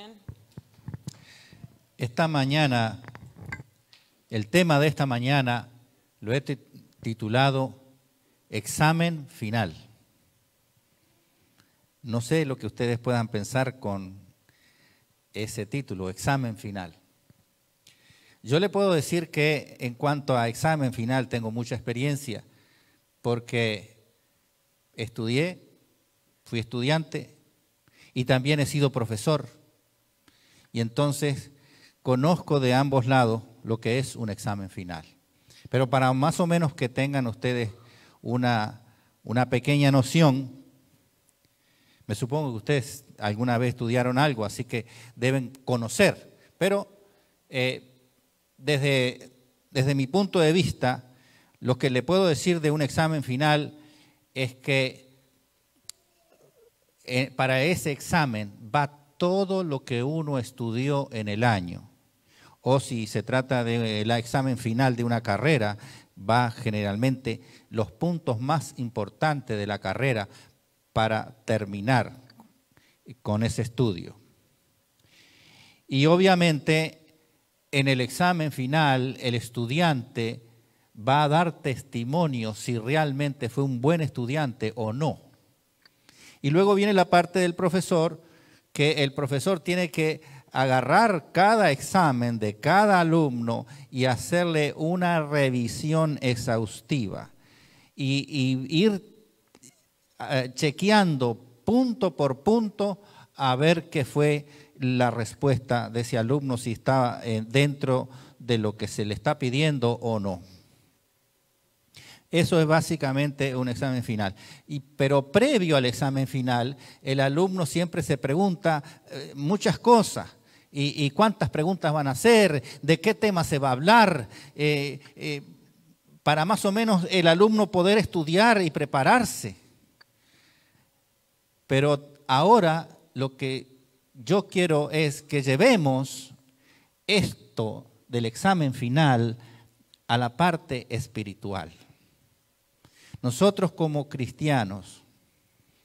Amén. Esta mañana, el tema de esta mañana lo he titulado Examen Final. No sé lo que ustedes puedan pensar con ese título, Examen Final. Yo le puedo decir que en cuanto a examen final tengo mucha experiencia porque estudié, fui estudiante y también he sido profesor. Y entonces conozco de ambos lados lo que es un examen final. Pero para más o menos que tengan ustedes una pequeña noción, me supongo que ustedes alguna vez estudiaron algo, así que deben conocer. Pero desde mi punto de vista, lo que le puedo decir de un examen final es que para ese examen va todo lo que uno estudió en el año. O si se trata del examen final de una carrera, va generalmente los puntos más importantes de la carrera para terminar con ese estudio. Y obviamente en el examen final el estudiante va a dar testimonio si realmente fue un buen estudiante o no. Y luego viene la parte del profesor, que el profesor tiene que agarrar cada examen de cada alumno y hacerle una revisión exhaustiva y ir chequeando punto por punto a ver qué fue la respuesta de ese alumno, si estaba dentro de lo que se le está pidiendo o no. Eso es básicamente un examen final. Pero previo al examen final, el alumno siempre se pregunta muchas cosas. ¿Y cuántas preguntas van a hacer? ¿De qué tema se va a hablar? Para más o menos el alumno poder estudiar y prepararse. Pero ahora lo que yo quiero es que llevemos esto del examen final a la parte espiritual. Nosotros como cristianos,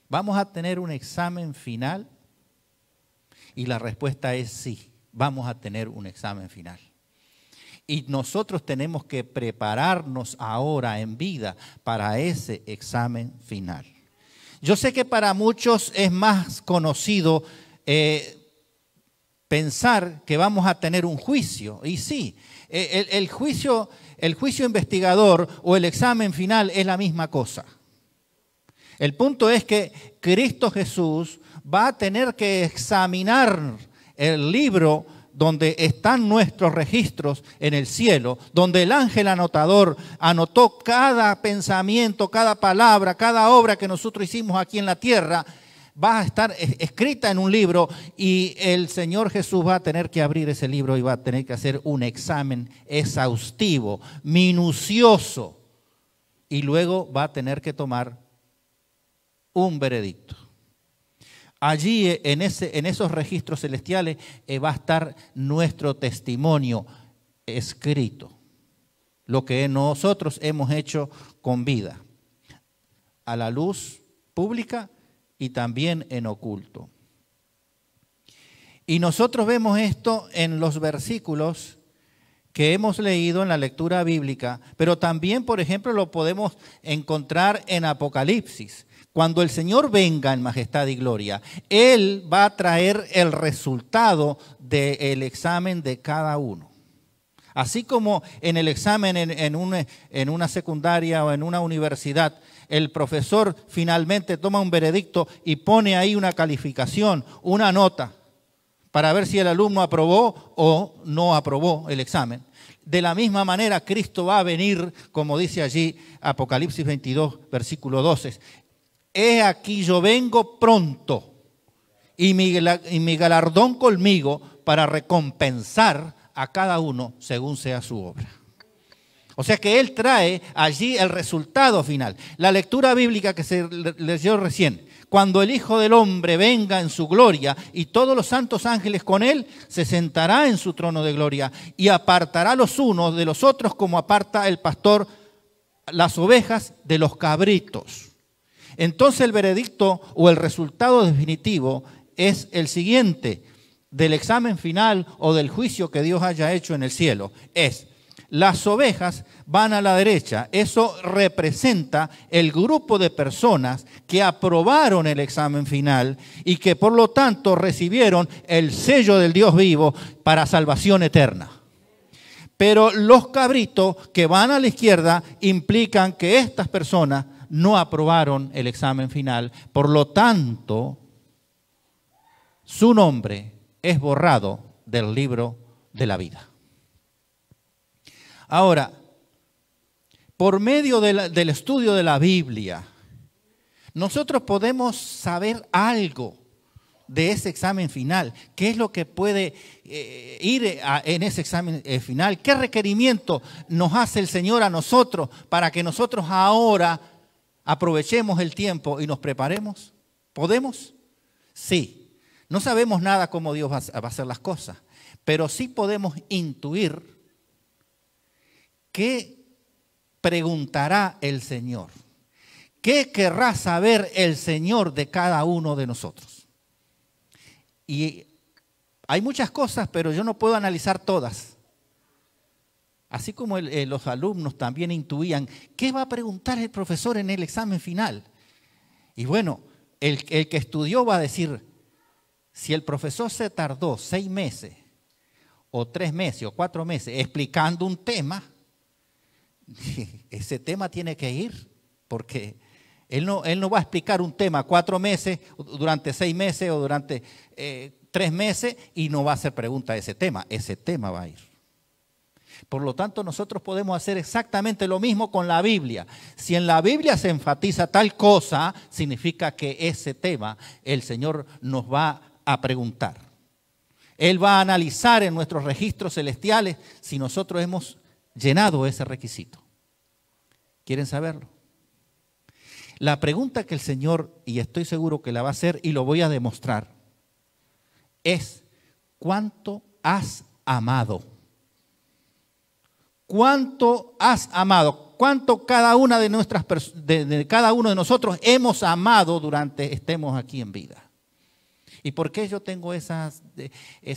¿vamos a tener un examen final? Y la respuesta es sí, vamos a tener un examen final. Y nosotros tenemos que prepararnos ahora en vida para ese examen final. Yo sé que para muchos es más conocido pensar que vamos a tener un juicio. Y sí, el juicio investigador o el examen final es la misma cosa. El punto es que Cristo Jesús va a tener que examinar el libro donde están nuestros registros en el cielo, donde el ángel anotador anotó cada pensamiento, cada palabra, cada obra que nosotros hicimos aquí en la tierra, va a estar escrita en un libro y el Señor Jesús va a tener que abrir ese libro y va a tener que hacer un examen exhaustivo, minucioso, y luego va a tener que tomar un veredicto. Allí en esos registros celestiales va a estar nuestro testimonio escrito, lo que nosotros hemos hecho con vida, a la luz pública y también en oculto. Y nosotros vemos esto en los versículos que hemos leído en la lectura bíblica, pero también, por ejemplo, lo podemos encontrar en Apocalipsis. Cuando el Señor venga en majestad y gloria, Él va a traer el resultado del examen de cada uno. Así como en el examen en una secundaria o en una universidad, el profesor finalmente toma un veredicto y pone ahí una calificación, una nota, para ver si el alumno aprobó o no aprobó el examen. De la misma manera, Cristo va a venir, como dice allí Apocalipsis 22, versículo 12. He aquí yo vengo pronto y mi galardón conmigo para recompensar a cada uno según sea su obra. O sea que Él trae allí el resultado final. La lectura bíblica que se leyó recién. Cuando el Hijo del Hombre venga en su gloria y todos los santos ángeles con Él, se sentará en su trono de gloria y apartará los unos de los otros como aparta el pastor las ovejas de los cabritos. Entonces el veredicto o el resultado definitivo es el siguiente. del examen final o del juicio que Dios haya hecho en el cielo es: las ovejas van a la derecha. Eso representa el grupo de personas que aprobaron el examen final y que por lo tanto recibieron el sello del Dios vivo para salvación eterna. Pero los cabritos que van a la izquierda implican que estas personas no aprobaron el examen final. Por lo tanto, su nombre es borrado del libro de la vida. Ahora, por medio del estudio de la Biblia, nosotros podemos saber algo de ese examen final. ¿Qué es lo que puede ir en ese examen final? ¿Qué requerimiento nos hace el Señor a nosotros para que nosotros ahora aprovechemos el tiempo y nos preparemos? ¿Podemos? Sí. No sabemos nada cómo Dios va a hacer las cosas, pero sí podemos intuir qué preguntará el Señor. ¿Qué querrá saber el Señor de cada uno de nosotros? Y hay muchas cosas, pero yo no puedo analizar todas. Así como los alumnos también intuían, ¿qué va a preguntar el profesor en el examen final? Y bueno, el que estudió va a decir, si el profesor se tardó 6 meses, o 3 meses, o 4 meses, explicando un tema, ese tema tiene que ir, porque él no va a explicar un tema 4 meses, durante 6 meses o durante 3 meses y no va a hacer pregunta de ese tema va a ir. Por lo tanto, nosotros podemos hacer exactamente lo mismo con la Biblia. Si en la Biblia se enfatiza tal cosa, significa que ese tema el Señor nos va a preguntar. Él va a analizar en nuestros registros celestiales si nosotros hemos llenado ese requisito. ¿Quieren saberlo? La pregunta que el Señor, y estoy seguro que la va a hacer y lo voy a demostrar, es: ¿cuánto has amado? ¿Cuánto has amado? ¿Cuánto cada una de cada uno de nosotros hemos amado durante estemos aquí en vida? ¿Y por qué yo tengo esa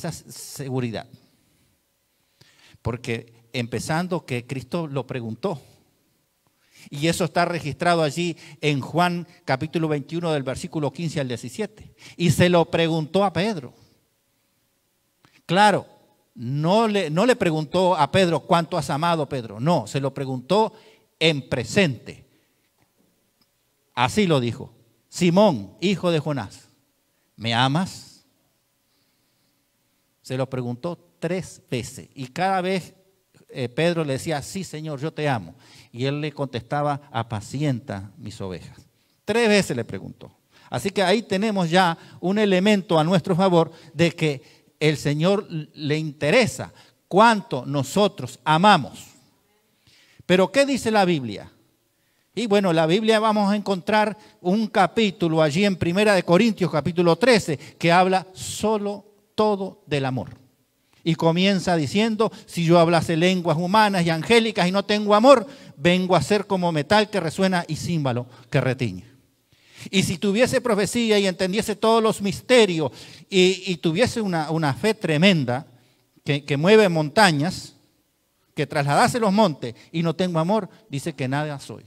seguridad? Porque empezando que Cristo lo preguntó. Y eso está registrado allí en Juan capítulo 21 del versículo 15 al 17. Y se lo preguntó a Pedro. Claro, no le preguntó a Pedro cuánto has amado, Pedro. No, se lo preguntó en presente. Así lo dijo: Simón, hijo de Jonás, ¿me amas? Se lo preguntó 3 veces y cada vez Pedro le decía: sí, Señor, yo te amo. Y él le contestaba: apacienta mis ovejas. 3 veces le preguntó. Así que ahí tenemos ya un elemento a nuestro favor de que el Señor le interesa cuánto nosotros amamos. Pero ¿qué dice la Biblia? Y bueno, la Biblia vamos a encontrar un capítulo allí en 1 Corintios capítulo 13 que habla solo todo del amor. Y comienza diciendo: si yo hablase lenguas humanas y angélicas y no tengo amor, vengo a ser como metal que resuena y címbalo que retiñe. Y si tuviese profecía y entendiese todos los misterios y tuviese una fe tremenda que mueve montañas, que trasladase los montes y no tengo amor, dice que nada soy.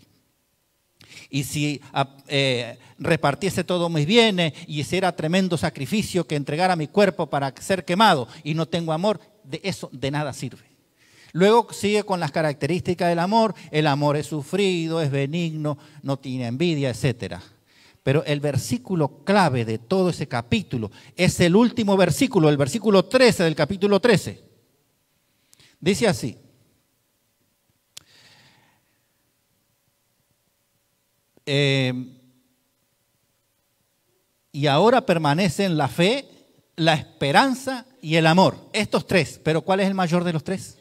Y si repartiese todos mis bienes y hiciera tremendo sacrificio que entregara mi cuerpo para ser quemado y no tengo amor, de eso de nada sirve. Luego sigue con las características del amor. El amor es sufrido, es benigno, no tiene envidia, etc. Pero el versículo clave de todo ese capítulo es el último versículo, el versículo 13 del capítulo 13. Dice así: y ahora permanecen la fe, la esperanza y el amor. Estos 3. ¿Pero cuál es el mayor de los 3?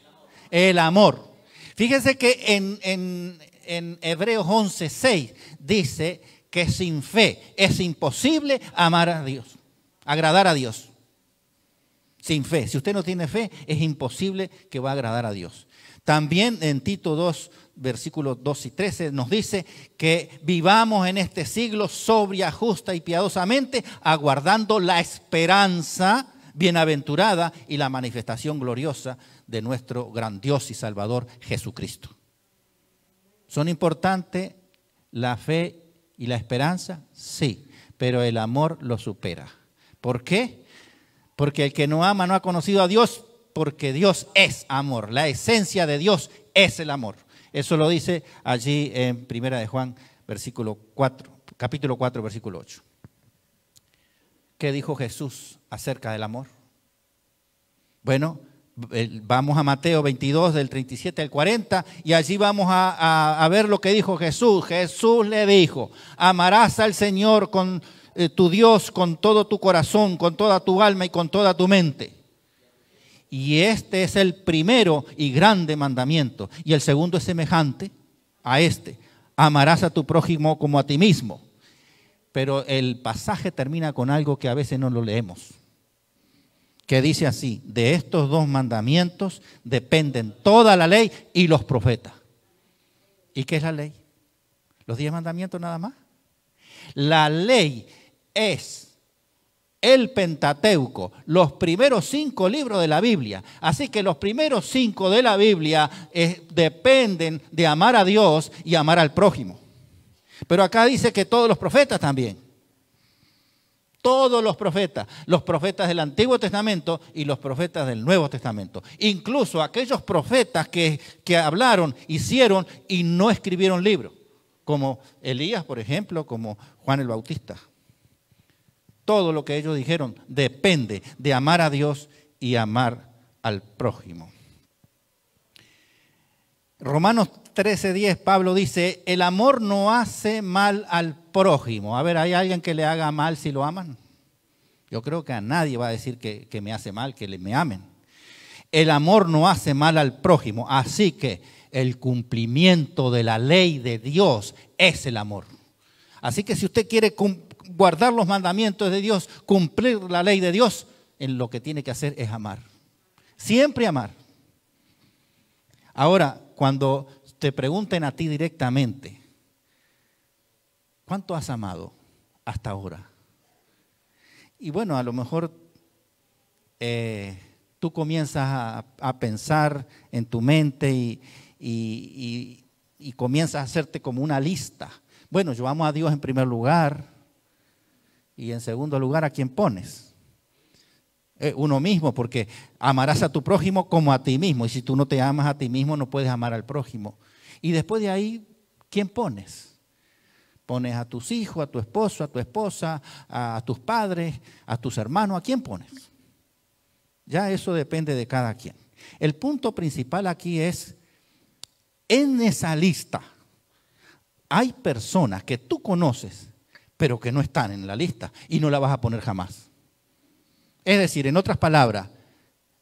El amor. Fíjense que en Hebreos 11:6 dice que sin fe es imposible amar a Dios, agradar a Dios. Sin fe. Si usted no tiene fe, es imposible que va a agradar a Dios. También en Tito 2, versículos 2 y 13 nos dice que vivamos en este siglo sobria, justa y piadosamente, aguardando la esperanza bienaventurada y la manifestación gloriosa de nuestro gran Dios y Salvador Jesucristo. ¿Son importantes la fe y la esperanza? Sí, pero el amor lo supera. ¿Por qué? Porque el que no ama no ha conocido a Dios, porque Dios es amor. La esencia de Dios es el amor. Eso lo dice allí en Primera de Juan, capítulo 4, versículo 8. ¿Qué dijo Jesús acerca del amor? Bueno, vamos a Mateo 22, del 37 al 40, y allí vamos a ver lo que dijo Jesús. Jesús le dijo: amarás al Señor con tu Dios con todo tu corazón, con toda tu alma y con toda tu mente. Y este es el primero y grande mandamiento. Y el segundo es semejante a este: amarás a tu prójimo como a ti mismo. Pero el pasaje termina con algo que a veces no lo leemos, que dice así: de estos dos mandamientos dependen toda la ley y los profetas. ¿Y qué es la ley? ¿Los 10 mandamientos nada más? La ley es el Pentateuco, los primeros 5 libros de la Biblia. Así que los primeros 5 de la Biblia dependen de amar a Dios y amar al prójimo. Pero acá dice que todos los profetas también. Todos los profetas del Antiguo Testamento y los profetas del Nuevo Testamento. Incluso aquellos profetas que hablaron, hicieron y no escribieron libros. Como Elías, por ejemplo, como Juan el Bautista. Todo lo que ellos dijeron depende de amar a Dios y amar al prójimo. Romanos 13:10, Pablo dice: el amor no hace mal al prójimo. A ver, ¿hay alguien que le haga mal si lo aman? Yo creo que a nadie va a decir que me hace mal, que me amen. El amor no hace mal al prójimo, así que el cumplimiento de la ley de Dios es el amor. Así que si usted quiere guardar los mandamientos de Dios, cumplir la ley de Dios, en lo que tiene que hacer es amar. Siempre amar. Ahora, cuando te pregunten a ti directamente: ¿cuánto has amado hasta ahora? Y bueno, a lo mejor tú comienzas a pensar en tu mente y comienzas a hacerte como una lista. Bueno, yo amo a Dios en primer lugar, y en segundo lugar, ¿a quién pones? Uno mismo, porque amarás a tu prójimo como a ti mismo, y si tú no te amas a ti mismo no puedes amar al prójimo. Y después de ahí, ¿quién pones? Pones a tus hijos, a tu esposo, a tu esposa, a tus padres, a tus hermanos. ¿A quién pones? Ya eso depende de cada quien. El punto principal aquí es: en esa lista hay personas que tú conoces, pero que no están en la lista y no la vas a poner jamás. Es decir, en otras palabras,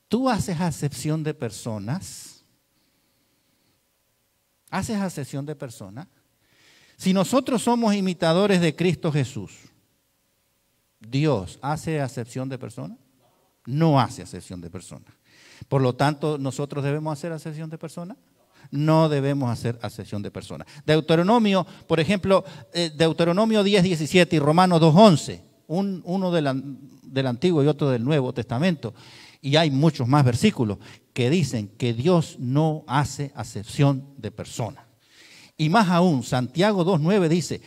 ¿tú haces acepción de personas? ¿Haces acepción de personas? Si nosotros somos imitadores de Cristo Jesús, ¿Dios hace acepción de personas? No hace acepción de personas. Por lo tanto, ¿nosotros debemos hacer acepción de personas? No debemos hacer acepción de personas. Deuteronomio, por ejemplo, Deuteronomio 10:17 y Romanos 2:11, uno del Antiguo y otro del Nuevo Testamento. Y hay muchos más versículos que dicen que Dios no hace acepción de personas. Y más aún, Santiago 2:9 dice: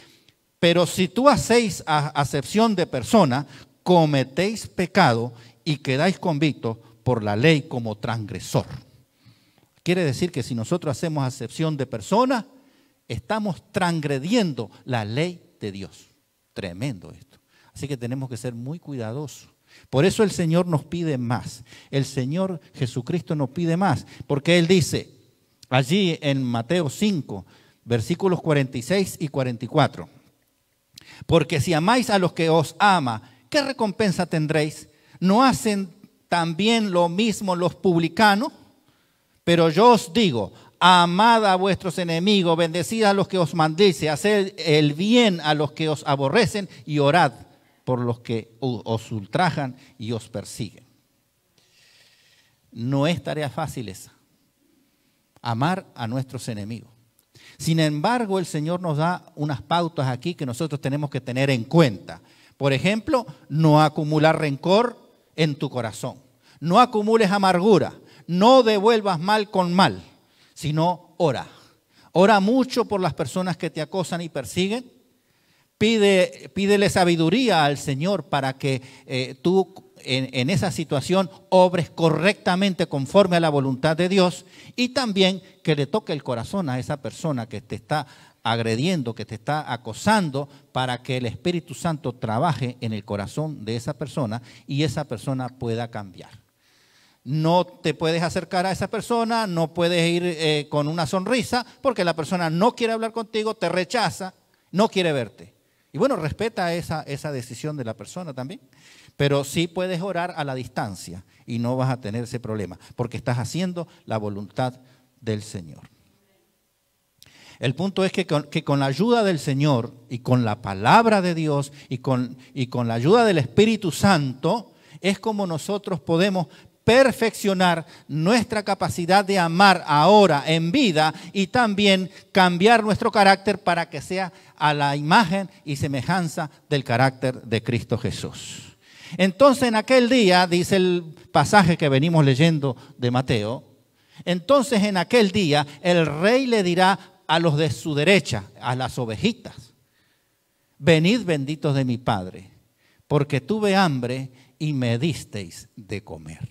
pero si tú hacéis acepción de persona, cometéis pecado y quedáis convictos por la ley como transgresor. Quiere decir que si nosotros hacemos acepción de persona, estamos transgrediendo la ley de Dios. Tremendo esto. Así que tenemos que ser muy cuidadosos. Por eso el Señor nos pide más. El Señor Jesucristo nos pide más. Porque Él dice allí en Mateo 5, versículos 46 y 44. Porque si amáis a los que os ama, ¿qué recompensa tendréis? ¿No hacen también lo mismo los publicanos? Pero yo os digo: amad a vuestros enemigos, bendecid a los que os maldicen, haced el bien a los que os aborrecen y orad por los que os ultrajan y os persiguen. No es tarea fácil esa, amar a nuestros enemigos. Sin embargo, el Señor nos da unas pautas aquí que nosotros tenemos que tener en cuenta. Por ejemplo, no acumular rencor en tu corazón. No acumules amargura, no devuelvas mal con mal, sino ora. Ora mucho por las personas que te acosan y persiguen. Pídele sabiduría al Señor para que tú en esa situación obres correctamente conforme a la voluntad de Dios, y también que le toque el corazón a esa persona que te está agrediendo, que te está acosando, para que el Espíritu Santo trabaje en el corazón de esa persona y esa persona pueda cambiar. No te puedes acercar a esa persona, no puedes ir con una sonrisa, porque la persona no quiere hablar contigo, te rechaza, no quiere verte. Y bueno, respeta esa decisión de la persona también, pero sí puedes orar a la distancia y no vas a tener ese problema, porque estás haciendo la voluntad del Señor. El punto es que con la ayuda del Señor y con la palabra de Dios y con la ayuda del Espíritu Santo, es como nosotros podemos perfeccionar nuestra capacidad de amar ahora en vida y también cambiar nuestro carácter para que sea a la imagen y semejanza del carácter de Cristo Jesús. Entonces en aquel día, dice el pasaje que venimos leyendo de Mateo, entonces en aquel día el rey le dirá a los de su derecha, a las ovejitas: venid benditos de mi Padre, porque tuve hambre y me disteis de comer.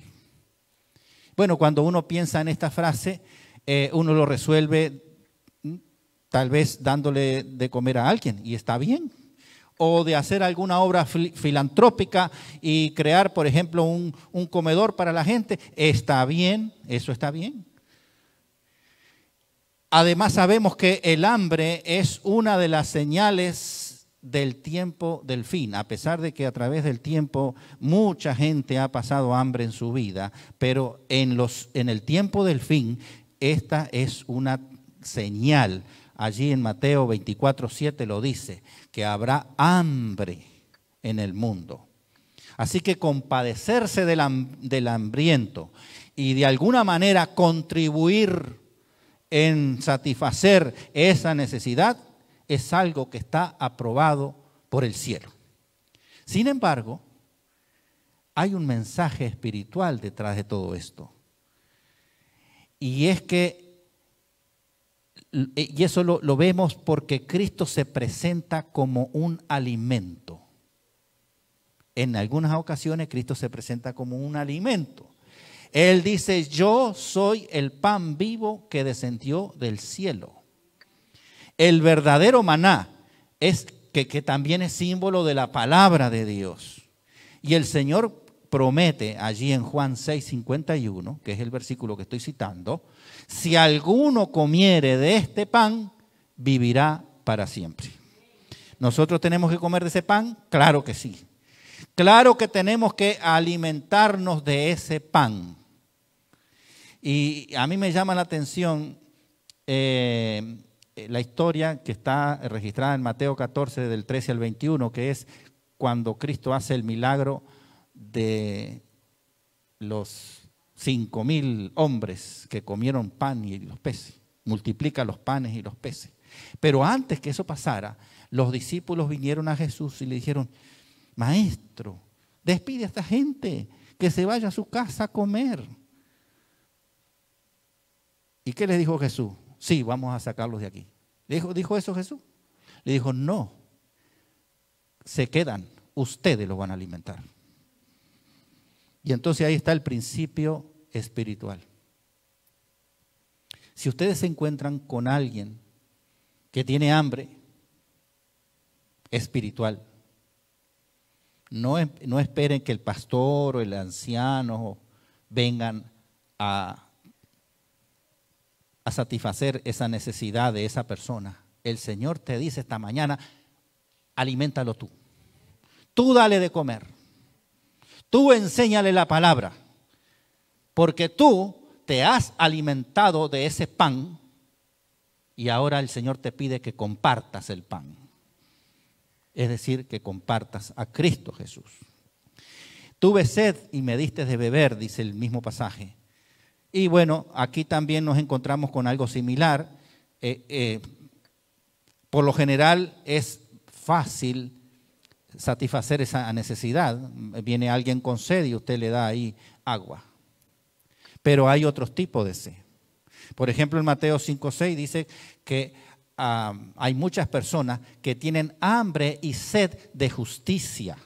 Bueno, cuando uno piensa en esta frase, uno lo resuelve tal vez dándole de comer a alguien, y está bien. O de hacer alguna obra filantrópica y crear, por ejemplo, un comedor para la gente, está bien, eso está bien. Además sabemos que el hambre es una de las señales del tiempo del fin, a pesar de que a través del tiempo mucha gente ha pasado hambre en su vida, pero en el tiempo del fin esta es una señal. Allí en Mateo 24:7 lo dice, que habrá hambre en el mundo. Así que compadecerse del hambriento y de alguna manera contribuir en satisfacer esa necesidad es algo que está aprobado por el cielo. Sin embargo, hay un mensaje espiritual detrás de todo esto. Y es que, y eso lo vemos porque Cristo se presenta como un alimento. En algunas ocasiones Cristo se presenta como un alimento. Él dice: yo soy el pan vivo que descendió del cielo. El verdadero maná es que también es símbolo de la palabra de Dios. Y el Señor promete allí en Juan 6:51, que es el versículo que estoy citando: si alguno comiere de este pan, vivirá para siempre. ¿Nosotros tenemos que comer de ese pan? Claro que sí. Claro que tenemos que alimentarnos de ese pan. Y a mí me llama la atención la historia que está registrada en Mateo 14, del 13 al 21, que es cuando Cristo hace el milagro de los 5.000 hombres que comieron pan y los peces. Multiplica los panes y los peces. Pero antes que eso pasara, los discípulos vinieron a Jesús y le dijeron: Maestro, despide a esta gente, que se vaya a su casa a comer. ¿Y qué les dijo Jesús? Sí, vamos a sacarlos de aquí. ¿Dijo eso Jesús? Le dijo: no, se quedan, ustedes los van a alimentar. Y entonces ahí está el principio espiritual. Si ustedes se encuentran con alguien que tiene hambre espiritual, no esperen que el pastor o el anciano vengan a satisfacer esa necesidad de esa persona. El Señor te dice esta mañana: aliméntalo tú. Tú dale de comer. Tú enséñale la palabra. Porque tú te has alimentado de ese pan y ahora el Señor te pide que compartas el pan. Es decir, que compartas a Cristo Jesús. Tuve sed y me diste de beber, dice el mismo pasaje. Y bueno, aquí también nos encontramos con algo similar. Por lo general es fácil satisfacer esa necesidad. Viene alguien con sed y usted le da ahí agua. Pero hay otros tipos de sed. Por ejemplo, en Mateo 5:6 dice que hay muchas personas que tienen hambre y sed de justicia.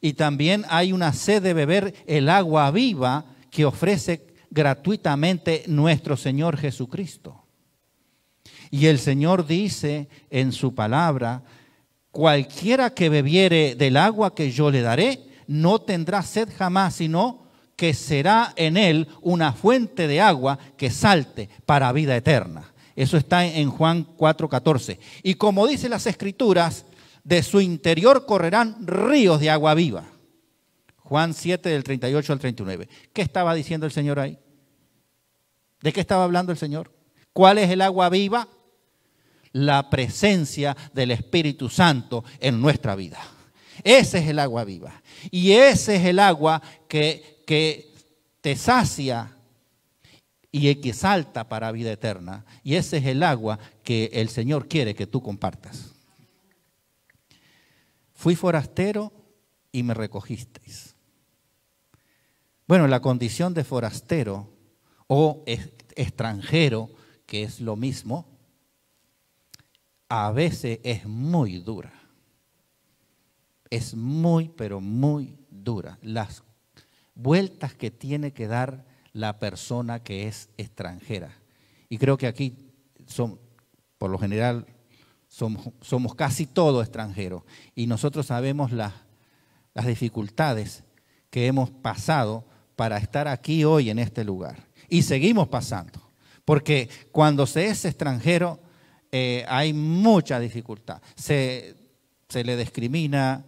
Y también hay una sed de beber el agua viva que ofrece gratuitamente nuestro Señor Jesucristo. Y el Señor dice en su palabra: cualquiera que bebiere del agua que yo le daré, no tendrá sed jamás, sino que será en él una fuente de agua que salte para vida eterna. Eso está en Juan 4:14. Y como dicen las Escrituras, de su interior correrán ríos de agua viva. Juan 7, del 38 al 39. ¿Qué estaba diciendo el Señor ahí? ¿De qué estaba hablando el Señor? ¿Cuál es el agua viva? La presencia del Espíritu Santo en nuestra vida. Ese es el agua viva. Y ese es el agua que te sacia y que salta para vida eterna. Y ese es el agua que el Señor quiere que tú compartas. Fui forastero y me recogisteis. Bueno, la condición de forastero o extranjero, que es lo mismo, a veces es muy dura. Es muy, pero muy dura. Las vueltas que tiene que dar la persona que es extranjera. Y creo que aquí por lo general, somos casi todos extranjeros. Y nosotros sabemos las dificultades que hemos pasado para estar aquí hoy en este lugar. Y seguimos pasando. Porque cuando se es extranjero, hay mucha dificultad. Se le discrimina,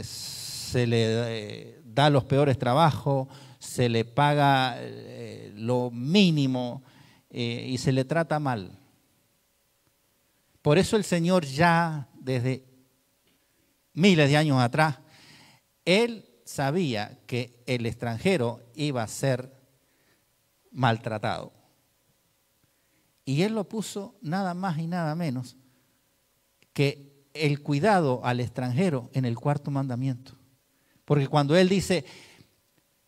se le da los peores trabajos, se le paga lo mínimo y se le trata mal. Por eso el Señor ya desde miles de años atrás, Él sabía que el extranjero iba a ser maltratado. Y Él lo puso nada más y nada menos que el cuidado al extranjero en el cuarto mandamiento. Porque cuando Él dice,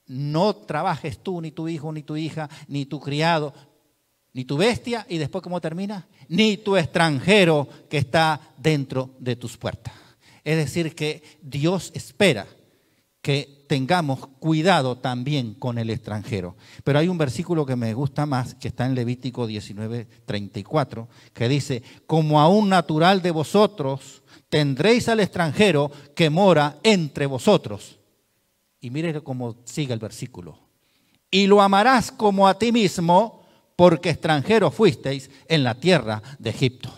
no trabajes tú, ni tu hijo, ni tu hija, ni tu criado, ni tu bestia, y después ¿cómo termina? Ni tu extranjero que está dentro de tus puertas. Es decir, que Dios espera que tengamos cuidado también con el extranjero. Pero hay un versículo que me gusta más, que está en Levítico 19:34, que dice, como a un natural de vosotros tendréis al extranjero que mora entre vosotros. Y mire cómo sigue el versículo. Y lo amarás como a ti mismo, porque extranjeros fuisteis en la tierra de Egipto.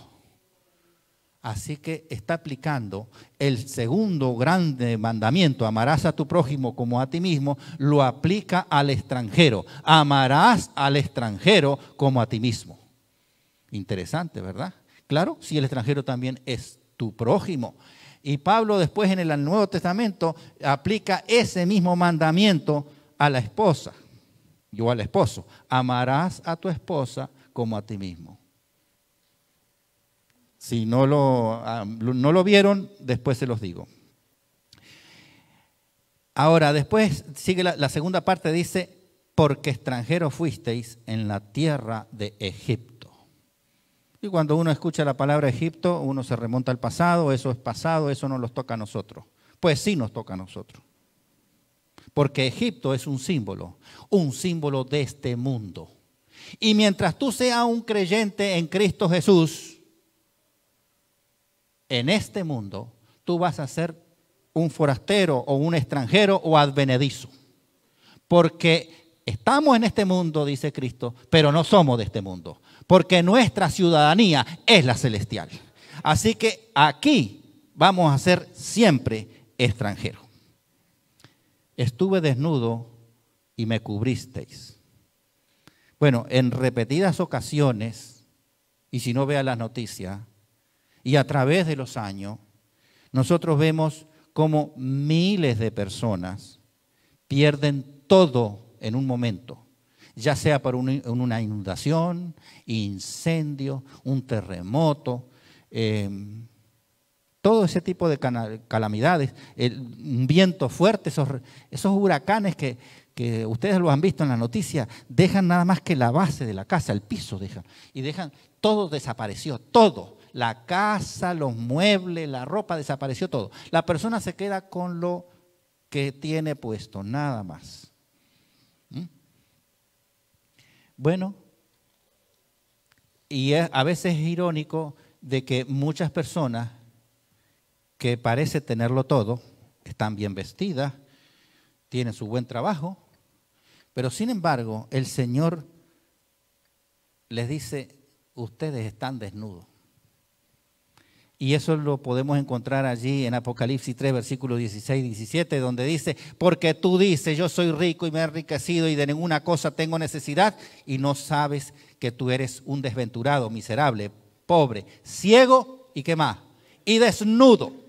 Así que está aplicando el segundo grande mandamiento, amarás a tu prójimo como a ti mismo, lo aplica al extranjero. Amarás al extranjero como a ti mismo. Interesante, ¿verdad? Claro, si el extranjero también es tu prójimo. Y Pablo después en el Nuevo Testamento aplica ese mismo mandamiento a la esposa o al esposo. Amarás a tu esposa como a ti mismo. Si no lo vieron, después se los digo. Ahora, después sigue la segunda parte, dice, porque extranjeros fuisteis en la tierra de Egipto. Y cuando uno escucha la palabra Egipto, uno se remonta al pasado, eso es pasado, eso no nos toca a nosotros. Pues sí nos toca a nosotros. Porque Egipto es un símbolo de este mundo. Y mientras tú seas un creyente en Cristo Jesús, en este mundo, tú vas a ser un forastero o un extranjero o advenedizo. Porque estamos en este mundo, dice Cristo, pero no somos de este mundo. Porque nuestra ciudadanía es la celestial. Así que aquí vamos a ser siempre extranjeros. Estuve desnudo y me cubristeis. Bueno, en repetidas ocasiones, y si no vea las noticias, y a través de los años, nosotros vemos cómo miles de personas pierden todo en un momento, ya sea por una inundación, incendio, un terremoto, todo ese tipo de calamidades, un viento fuerte, esos huracanes que ustedes lo han visto en la noticia, dejan nada más que la base de la casa, el piso dejan, y dejan, todo desapareció, todo. La casa, los muebles, la ropa, desapareció todo. La persona se queda con lo que tiene puesto, nada más. Bueno, y a veces es irónico de que muchas personas que parece tenerlo todo, están bien vestidas, tienen su buen trabajo, pero sin embargo el Señor les dice, ustedes están desnudos. Y eso lo podemos encontrar allí en Apocalipsis 3, versículos 16 y 17, donde dice, porque tú dices, yo soy rico y me he enriquecido y de ninguna cosa tengo necesidad, y no sabes que tú eres un desventurado, miserable, pobre, ciego y ¿qué más? Y desnudo.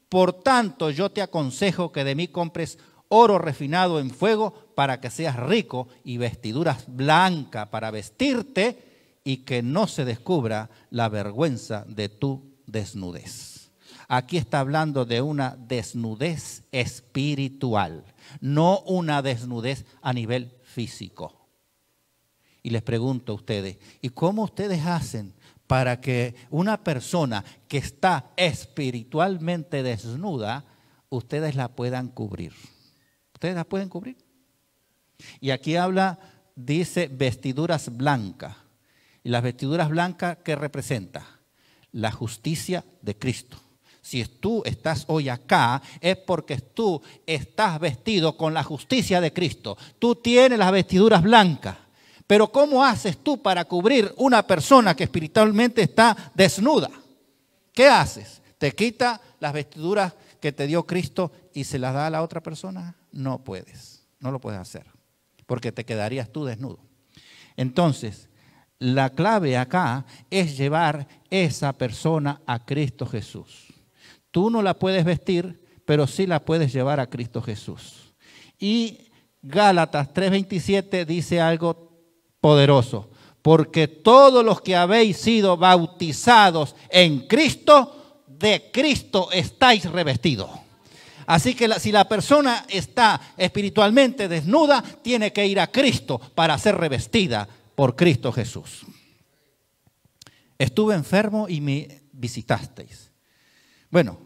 Por tanto, yo te aconsejo que de mí compres oro refinado en fuego para que seas rico y vestiduras blancas para vestirte y que no se descubra la vergüenza de tu desnudez. Aquí está hablando de una desnudez espiritual, no una desnudez a nivel físico. Y les pregunto a ustedes, ¿y cómo ustedes hacen para que una persona que está espiritualmente desnuda, ustedes la puedan cubrir? ¿Ustedes la pueden cubrir? Y aquí dice vestiduras blancas. ¿Y las vestiduras blancas qué representa? La justicia de Cristo. Si tú estás hoy acá, es porque tú estás vestido con la justicia de Cristo. Tú tienes las vestiduras blancas. Pero ¿cómo haces tú para cubrir una persona que espiritualmente está desnuda? ¿Qué haces? ¿Te quita las vestiduras que te dio Cristo y se las da a la otra persona? No puedes, no lo puedes hacer, porque te quedarías tú desnudo. Entonces, la clave acá es llevar esa persona a Cristo Jesús. Tú no la puedes vestir, pero sí la puedes llevar a Cristo Jesús. Y Gálatas 3:27 dice algo poderoso. Porque todos los que habéis sido bautizados en Cristo, de Cristo estáis revestidos. Así que si la persona está espiritualmente desnuda, tiene que ir a Cristo para ser revestida por Cristo Jesús. Estuve enfermo y me visitasteis. Bueno,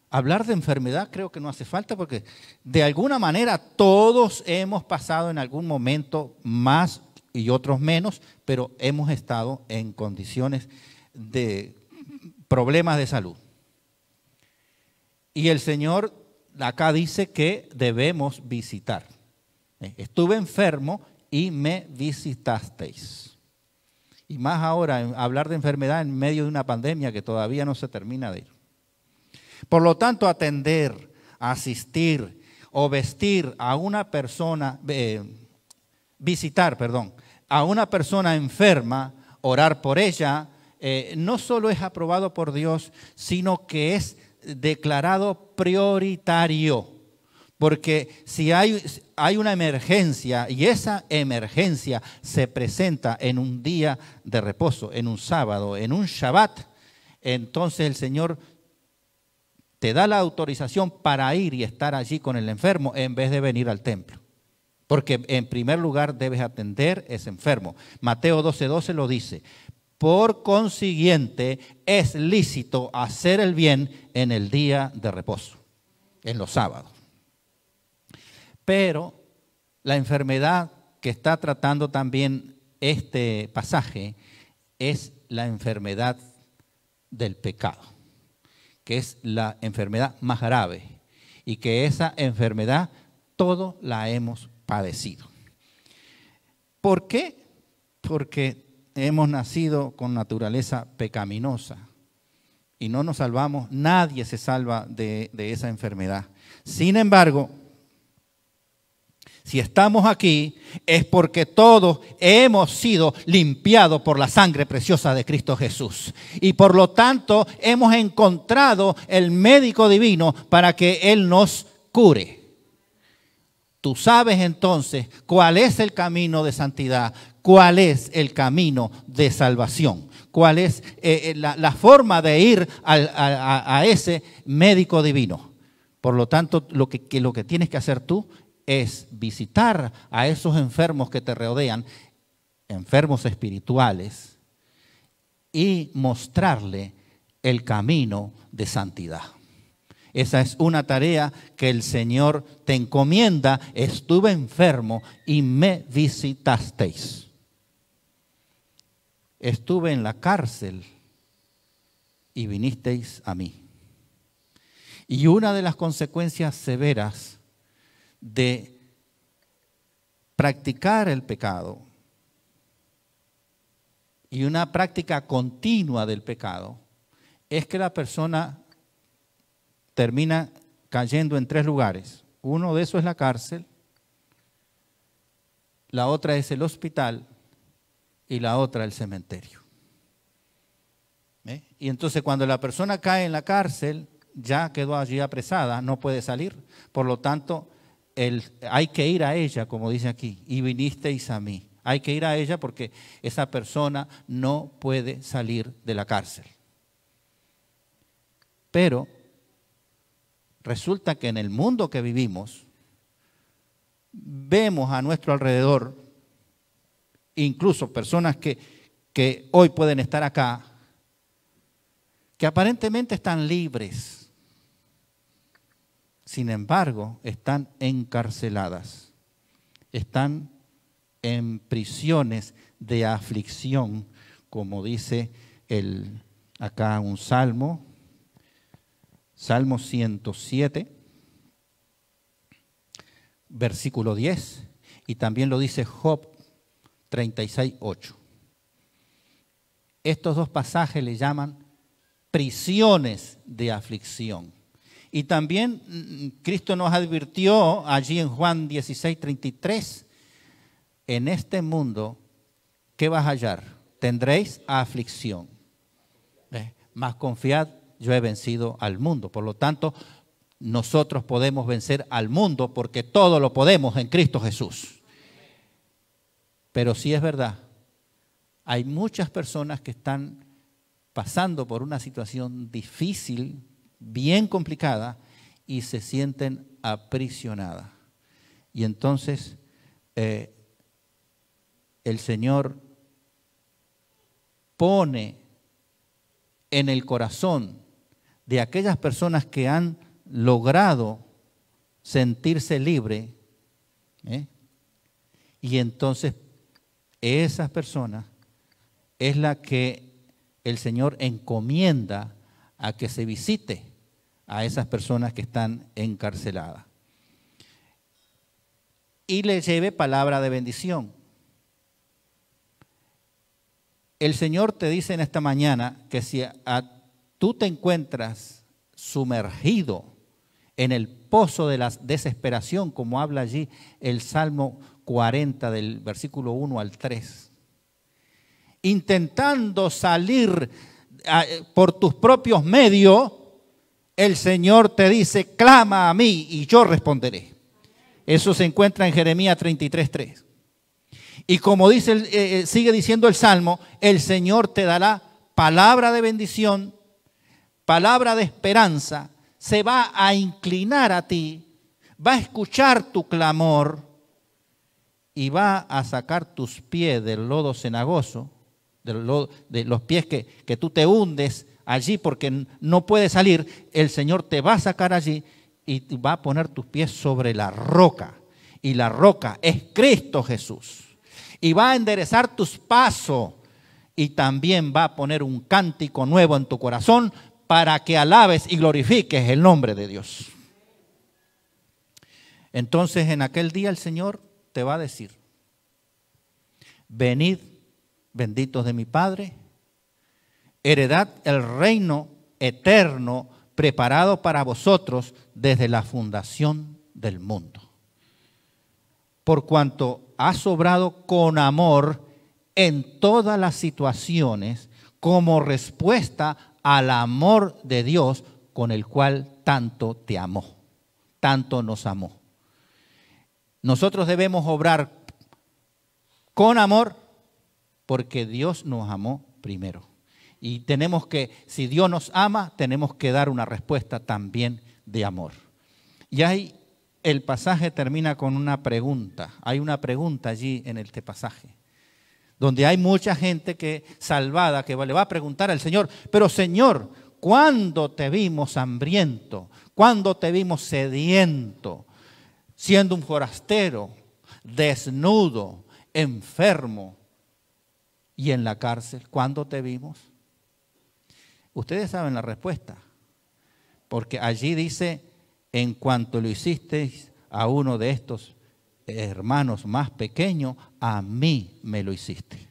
hablar de enfermedad creo que no hace falta porque de alguna manera todos hemos pasado en algún momento más y otros menos, pero hemos estado en condiciones de problemas de salud. Y el Señor acá dice que debemos visitar. Estuve enfermo y me visitasteis. Y más ahora, hablar de enfermedad en medio de una pandemia que todavía no se termina de ir. Por lo tanto, atender, asistir o vestir a una persona, visitar a una persona enferma, orar por ella, no solo es aprobado por Dios, sino que es declarado prioritario. Porque si hay una emergencia y esa emergencia se presenta en un día de reposo, en un sábado, en un Shabbat, entonces el Señor te da la autorización para ir y estar allí con el enfermo en vez de venir al templo. Porque en primer lugar debes atender ese enfermo. Mateo 12:12 lo dice. Por consiguiente, es lícito hacer el bien en el día de reposo, en los sábados. Pero la enfermedad que está tratando también este pasaje es la enfermedad del pecado, que es la enfermedad más grave y que esa enfermedad todos la hemos padecido. ¿Por qué? Porque hemos nacido con naturaleza pecaminosa y no nos salvamos, nadie se salva de esa enfermedad. Sin embargo, si estamos aquí es porque todos hemos sido limpiados por la sangre preciosa de Cristo Jesús. Y por lo tanto hemos encontrado el médico divino para que Él nos cure. Tú sabes entonces cuál es el camino de santidad, cuál es el camino de salvación, cuál es la forma de ir a ese médico divino. Por lo tanto, lo que tienes que hacer tú es visitar a esos enfermos que te rodean, enfermos espirituales, y mostrarle el camino de santidad. Esa es una tarea que el Señor te encomienda. Estuve enfermo y me visitasteis. Estuve en la cárcel y vinisteis a mí. Y una de las consecuencias severas de practicar el pecado y una práctica continua del pecado es que la persona termina cayendo en 3 lugares. Uno de esos es la cárcel, la otra es el hospital y la otra el cementerio. Y entonces cuando la persona cae en la cárcel, ya quedó allí apresada, no puede salir. Por lo tanto, hay que ir a ella, como dice aquí, y vinisteis a mí. Hay que ir a ella porque esa persona no puede salir de la cárcel. Pero resulta que en el mundo que vivimos, vemos a nuestro alrededor, incluso personas que hoy pueden estar acá, que aparentemente están libres, sin embargo, están encarceladas, están en prisiones de aflicción, como dice acá un salmo. Salmo 107, versículo 10, y también lo dice Job 36:8. Estos 2 pasajes le llaman prisiones de aflicción. Y también Cristo nos advirtió allí en Juan 16:33, en este mundo, ¿qué vas a hallar? Tendréis aflicción. Mas confiad, yo he vencido al mundo. Por lo tanto, nosotros podemos vencer al mundo porque todo lo podemos en Cristo Jesús. Pero sí es verdad, hay muchas personas que están pasando por una situación difícil, bien complicada, y se sienten aprisionadas. Y entonces el Señor pone en el corazón de aquellas personas que han logrado sentirse libre, y entonces esas personas es la que el Señor encomienda a que se visite a esas personas que están encarceladas y le lleve palabra de bendición. El Señor te dice en esta mañana que si tú te encuentras sumergido en el pozo de la desesperación, como habla allí el Salmo 40 del versículo 1 al 3, intentando salir por tus propios medios, el Señor te dice, clama a mí y yo responderé. Eso se encuentra en Jeremías 33:3. Y como dice, sigue diciendo el Salmo, el Señor te dará palabra de bendición, palabra de esperanza, se va a inclinar a ti, va a escuchar tu clamor y va a sacar tus pies del lodo cenagoso, de los pies que tú te hundes allí porque no puedes salir. El Señor te va a sacar allí y va a poner tus pies sobre la roca. Y la roca es Cristo Jesús. Y va a enderezar tus pasos y también va a poner un cántico nuevo en tu corazón para que alabes y glorifiques el nombre de Dios. Entonces en aquel día el Señor te va a decir, venid, benditos de mi Padre, heredad el reino eterno preparado para vosotros desde la fundación del mundo. Por cuanto has obrado con amor en todas las situaciones como respuesta al amor de Dios con el cual tanto te amó, tanto nos amó. Nosotros debemos obrar con amor porque Dios nos amó primero. Y tenemos que, si Dios nos ama, tenemos que dar una respuesta también de amor. Y ahí el pasaje termina con una pregunta. Hay una pregunta allí en este pasaje, donde hay mucha gente que salvada que le va a preguntar al Señor, pero Señor, ¿cuándo te vimos hambriento? ¿Cuándo te vimos sediento? Siendo un forastero, desnudo, enfermo y en la cárcel. ¿Cuándo te vimos? Ustedes saben la respuesta, porque allí dice, en cuanto lo hicisteis a uno de estos hermanos más pequeños, a mí me lo hiciste.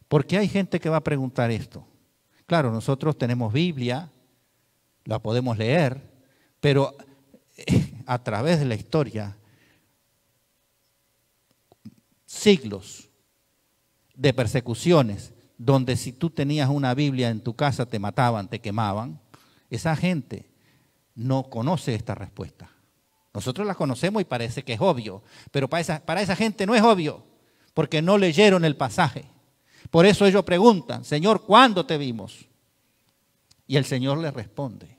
Porque hay gente que va a preguntar esto. Claro, nosotros tenemos Biblia, la podemos leer, pero a través de la historia, siglos de persecuciones, donde si tú tenías una Biblia en tu casa te mataban, te quemaban, esa gente no conoce esta respuesta. Nosotros la conocemos y parece que es obvio, pero para esa gente no es obvio, porque no leyeron el pasaje. Por eso ellos preguntan, Señor, ¿cuándo te vimos? Y el Señor les responde,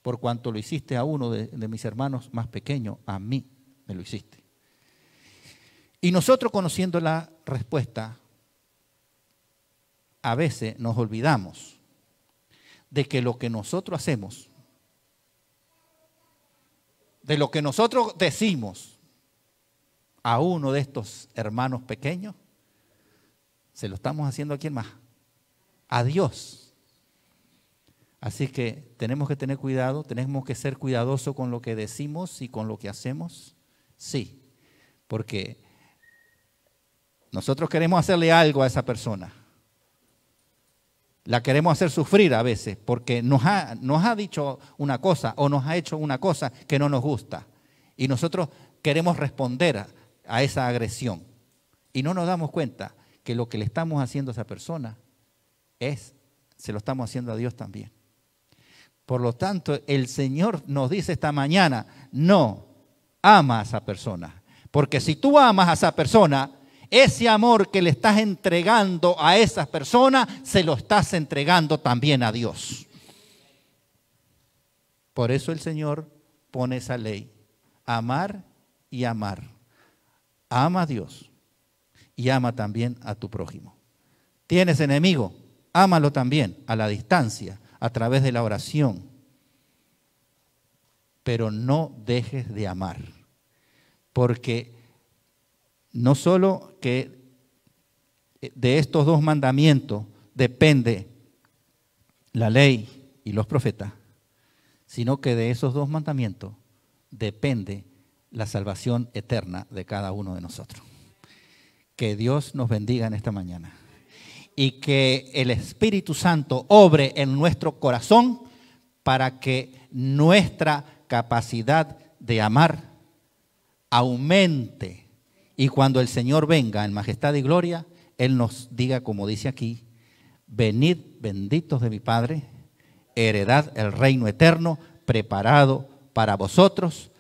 por cuanto lo hiciste a uno de mis hermanos más pequeños, a mí me lo hiciste. Y nosotros, conociendo la respuesta, a veces nos olvidamos de que lo que nosotros hacemos, de lo que nosotros decimos a uno de estos hermanos pequeños, se lo estamos haciendo a quién más, a Dios. Así que tenemos que tener cuidado, tenemos que ser cuidadosos con lo que decimos y con lo que hacemos. Sí, porque nosotros queremos hacerle algo a esa persona. La queremos hacer sufrir a veces porque nos ha dicho una cosa o nos ha hecho una cosa que no nos gusta. Y nosotros queremos responder a esa agresión. Y no nos damos cuenta que lo que le estamos haciendo a esa persona se lo estamos haciendo a Dios también. Por lo tanto, el Señor nos dice esta mañana, no, ama a esa persona. Porque si tú amas a esa persona, ese amor que le estás entregando a esas personas, se lo estás entregando también a Dios. Por eso el Señor pone esa ley, amar y amar. Ama a Dios y ama también a tu prójimo. ¿Tienes enemigo? Ámalo también a la distancia, a través de la oración. Pero no dejes de amar, porque no solo que de estos dos mandamientos depende la ley y los profetas, sino que de esos dos mandamientos depende la salvación eterna de cada uno de nosotros. Que Dios nos bendiga en esta mañana y que el Espíritu Santo obre en nuestro corazón para que nuestra capacidad de amar aumente. Y cuando el Señor venga en majestad y gloria, Él nos diga, como dice aquí, venid benditos de mi Padre, heredad el reino eterno preparado para vosotros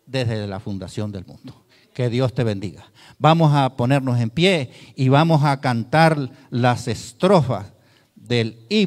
desde la fundación del mundo. Que Dios te bendiga. Vamos a ponernos en pie y vamos a cantar las estrofas del himno.